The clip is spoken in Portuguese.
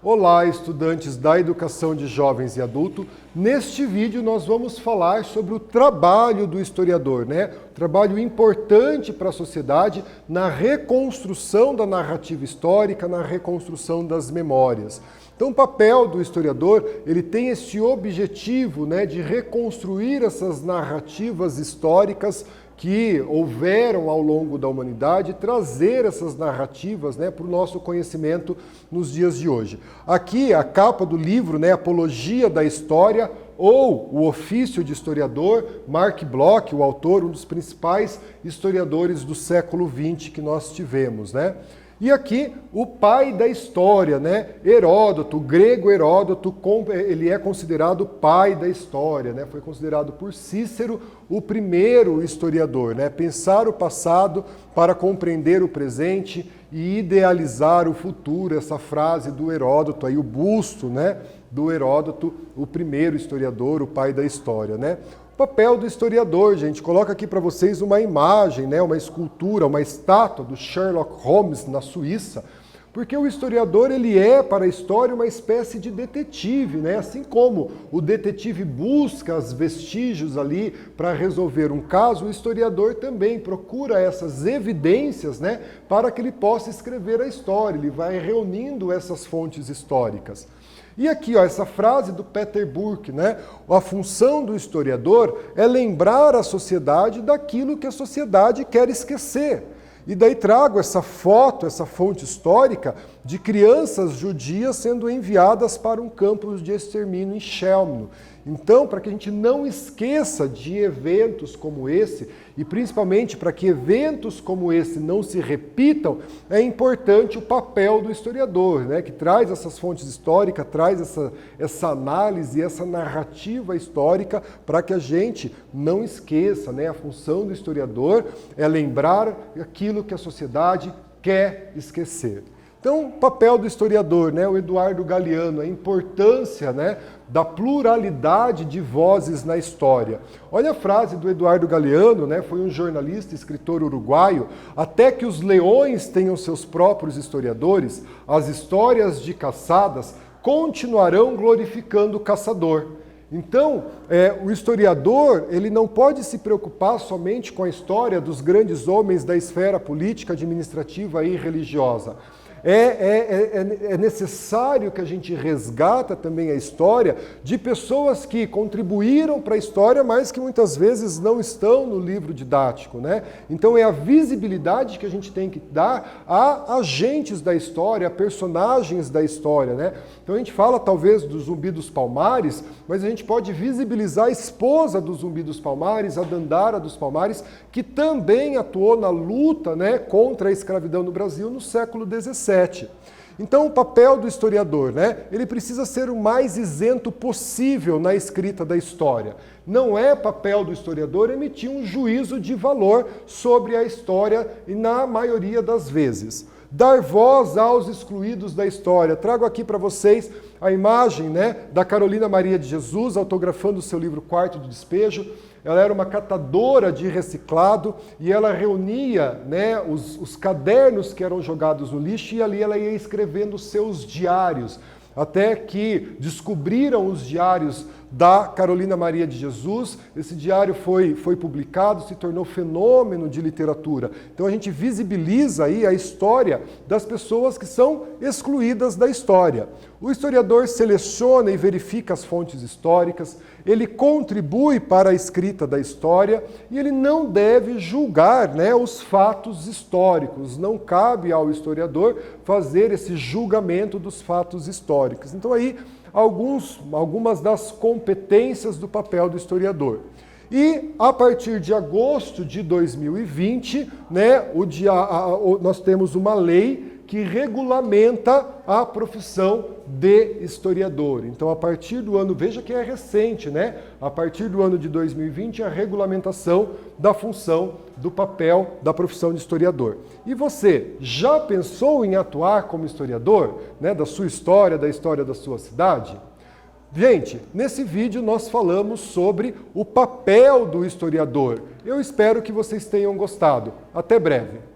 Olá, estudantes da Educação de Jovens e Adulto. Neste vídeo nós vamos falar sobre o trabalho do historiador, Trabalho importante para a sociedade na reconstrução da narrativa histórica, na reconstrução das memórias. Então, o papel do historiador, ele tem esse objetivo, de reconstruir essas narrativas históricas que houveram ao longo da humanidade, trazer essas narrativas para o nosso conhecimento nos dias de hoje. Aqui, a capa do livro, Apologia da História, ou o ofício de historiador, Mark Bloch, o autor, um dos principais historiadores do século XX que nós tivemos, E aqui, o pai da história, Heródoto, o grego Heródoto, ele é considerado pai da história, Foi considerado por Cícero o primeiro historiador, Pensar o passado para compreender o presente e idealizar o futuro, essa frase do Heródoto, aí o busto, do Heródoto, o primeiro historiador, o pai da história, O papel do historiador, gente, coloca aqui para vocês uma imagem, uma escultura, uma estátua do Sherlock Holmes na Suíça, porque o historiador ele é para a história uma espécie de detetive, Assim como o detetive busca os vestígios ali para resolver um caso, o historiador também procura essas evidências, para que ele possa escrever a história, ele vai reunindo essas fontes históricas. E aqui, essa frase do Peter Burke, A função do historiador é lembrar a sociedade daquilo que a sociedade quer esquecer. E daí trago essa foto, essa fonte histórica de crianças judias sendo enviadas para um campo de extermínio em Chelmno. Então, para que a gente não esqueça de eventos como esse, e principalmente para que eventos como esse não se repitam, é importante o papel do historiador, que traz essas fontes históricas, traz essa análise, essa narrativa histórica, para que a gente não esqueça. A função do historiador é lembrar aquilo que a sociedade quer esquecer. Então, o papel do historiador, o Eduardo Galeano, a importância da pluralidade de vozes na história. Olha a frase do Eduardo Galeano, foi um jornalista, escritor uruguaio: até que os leões tenham seus próprios historiadores, as histórias de caçadas continuarão glorificando o caçador. Então, o historiador ele não pode se preocupar somente com a história dos grandes homens da esfera política, administrativa e religiosa. É necessário que a gente resgata também a história de pessoas que contribuíram para a história, mas que muitas vezes não estão no livro didático, Então é a visibilidade que a gente tem que dar a agentes da história, a personagens da história, Então a gente fala talvez do Zumbi dos Palmares, mas a gente pode visibilizar a esposa do Zumbi dos Palmares, a Dandara dos Palmares, que também atuou na luta contra a escravidão no Brasil no século XVII. Então, o papel do historiador, ele precisa ser o mais isento possível na escrita da história. Não é papel do historiador emitir um juízo de valor sobre a história, e na maioria das vezes. Dar voz aos excluídos da história. Trago aqui para vocês a imagem da Carolina Maria de Jesus, autografando o seu livro Quarto de Despejo. Ela era uma catadora de reciclado e ela reunia os cadernos que eram jogados no lixo, e ali ela ia escrevendo seus diários, até que descobriram os diários da Carolina Maria de Jesus. Esse diário foi publicado, se tornou fenômeno de literatura. Então a gente visibiliza aí a história das pessoas que são excluídas da história. O historiador seleciona e verifica as fontes históricas, ele contribui para a escrita da história e ele não deve julgar os fatos históricos. Não cabe ao historiador fazer esse julgamento dos fatos históricos. Então aí algumas das competências do papel do historiador. E a partir de agosto de 2020, nós temos uma lei que regulamenta a profissão de historiador. Então, a partir do ano, veja que é recente, A partir do ano de 2020, a regulamentação da função, do papel da profissão de historiador. E você, já pensou em atuar como historiador, da sua história, da história da sua cidade? Gente, nesse vídeo nós falamos sobre o papel do historiador. Eu espero que vocês tenham gostado. Até breve.